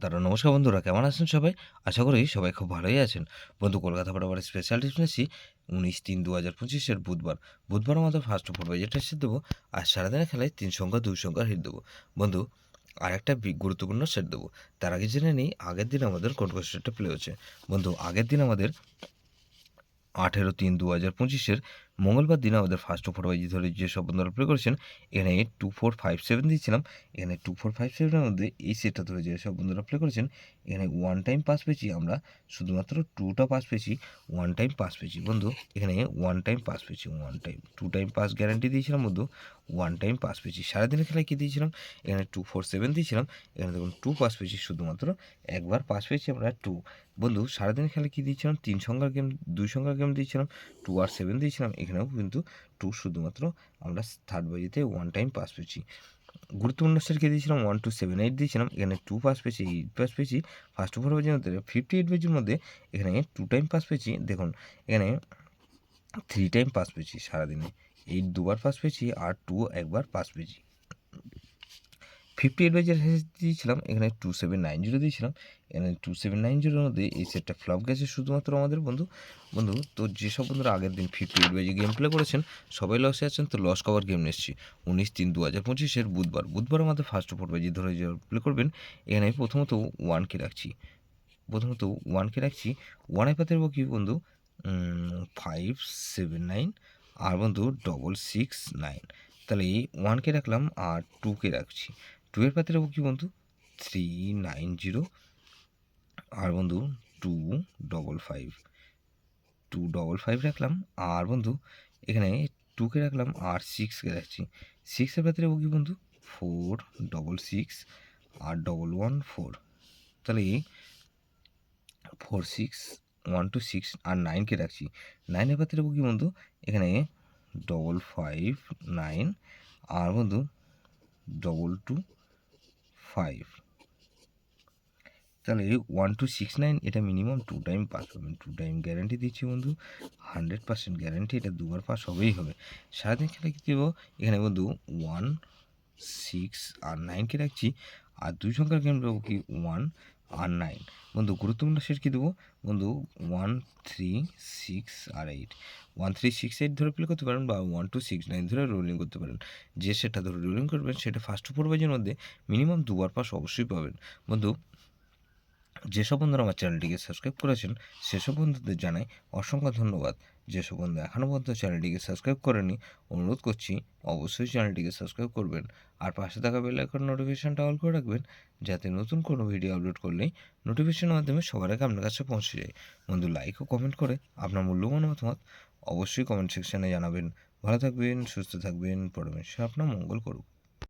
তারা নমস্কার বন্ধুরা, কেমন আছেন সবাই? আশা করি সবাই খুব ভালোই আছেন। বন্ধু, কলকাতা বরাবর স্পেশাল টিপস নিচ্ছি 19/3/2025 বুধবার আমাদের ফার্স্ট ওভার বাজেট এসে দেবো। আর সারাদিনের খেলায় 3 সংখ্যা 2 সংখ্যার হিট দেবো। বন্ধু, আর একটা গুরুত্বপূর্ণ সেট দেবো। তার আগে জেনে নিই আগের দিন আমাদের কোন কোন সেটটা প্লে হচ্ছে। বন্ধু, আগের দিন আমাদের 18/3/2025 মঙ্গলবার দিনে আমাদের ফার্স্ট ওভার বাজি ধরে যেসব বন্ধুরা প্লে করেছেন, এখানে 2457 দিয়েছিলাম। এখানে 2457 এর মধ্যে এই সেটটা ধরে যেসব বন্ধুরা প্লে করেছেন, এখানে ওয়ান টাইম পাস পেয়েছি আমরা, শুধুমাত্র 2টা পাস পেয়েছি, ওয়ান টাইম পাস পেয়েছি। বন্ধু, এখানে ওয়ান টাইম পাস পেয়েছি, one time 2 time pass guarantee দিয়েছিলাম বন্ধু, ওয়ান টাইম পাস পেয়েছি। সারাদিনের খেলায় কী দিয়েছিলাম, এখানে 247 দিয়েছিলাম, এখানে দেখুন 2 পাস পেয়েছি, শুধুমাত্র একবার পাস পেয়েছি আমরা 2। বন্ধু, সারাদিনের খেলায় কী দিয়েছিলাম, 3 সংখ্যার গেম 2 সংখ্যার গেম দিয়েছিলাম, 2 আর 7 দিয়েছিলাম, এখানেও কিন্তু 2, শুধুমাত্র আমরা থার্ড বাজিতে ওয়ান টাইম পাস পেয়েছি। গুরুত্বপূর্ণ সেটকে দিয়েছিলাম 1278 দিয়েছিলাম, এখানে 2 পাস পেয়েছি, 8 পাস পেয়েছি। ফার্স্ট ওভার বাজির মধ্যে 58 বাজির মধ্যে এখানে 2 টাইম পাস পেয়েছি। দেখুন এখানে 3 টাইম পাস পেয়েছি সারাদিনে, 8 দুবার পাস পেয়েছি আর 2 একবার পাস পেয়েছি। 58 বাজের দিয়েছিলাম, এখানে 2790 দিয়েছিলাম, এখানে 2790 মধ্যে এই সেটটা ফ্লপ গেছে শুধুমাত্র আমাদের। বন্ধু, তো যেসব বন্ধুরা আগের দিন 58 বাজে গেম প্লে করেছেন সবাই লসে আছেন, তো লস কভার গেম নিচ্ছি 19/3/2025 বুধবার আমাদের ফার্স্ট ওভার বাজি ধরে যে প্লে করবেন, এখানে প্রথমত ওয়ানকে রাখছি, ওয়ানের পাতে দেবো কি বন্ধু, 579 আর বন্ধু 669। তাহলে এই ওয়ানকে রাখলাম আর 2কে রাখছি। 2 এর পাতে রাখবো কি বন্ধু, 390 আর বন্ধু 255 রাখলাম। আর বন্ধু এখানে 2কে রাখলাম আর 6কে রাখছি। 6 এর পাতে রাখবো কি বন্ধু, 466 আর 114। তাহলে 46126 আর 9কে রাখছি। 9 এর পাতে রাখবো কি বন্ধু, এখানে 559 আর বন্ধু 225। তাহলে 1269 এটা মিনিমাম 2 টাইম পাস পাবেন, 2 টাইম গ্যারান্টি দিচ্ছি বন্ধু, 100% গ্যারান্টি, এটা দুবার পাস হবেই হবে। সারাদিন খেলা কী দেবো, এখানে বন্ধু 1, 6 আর 9কে রাখছি। আর 2 সংখ্যার গেম দেবো কি 1 আর 9। বন্ধু, গুরুত্বপূর্ণ সেট কী দেবো বন্ধু, 1, 3, 6 আর 8। 1, 3, 6, 8 ধরে প্লে করতে পারেন বা 1, 2, 6, 9 ধরে রোলিং করতে পারেন। যে সেটটা ধরে রোলিং করবেন সেটা ফার্স্ট ওভার বাজির মধ্যে মিনিমাম দুবার পাস অবশ্যই পাবেন। বন্ধু, যেসব বন্ধুরা আমার চ্যানেলটিকে সাবস্ক্রাইব করেছেন সেসব বন্ধুদের জানাই অসংখ্য ধন্যবাদ। যেসব বন্ধু এখনও পর্যন্ত চ্যানেলটিকে সাবস্ক্রাইব করেনি, অনুরোধ করছি অবশ্যই চ্যানেলটিকে সাবস্ক্রাইব করবেন আর পাশে থাকা বেল আইকন নোটিফিকেশানটা অল করে রাখবেন, যাতে নতুন কোনো ভিডিও আপলোড করলেই নোটিফিকেশনের মাধ্যমে সবার আগে আপনার কাছে পৌঁছে যায়। বন্ধু, লাইক ও কমেন্ট করে আপনার মূল্যবান মতামত অবশ্যই কমেন্ট সেকশানে জানাবেন। ভালো থাকবেন, সুস্থ থাকবেন, পরমেশ্বর আপনার মঙ্গল করুক।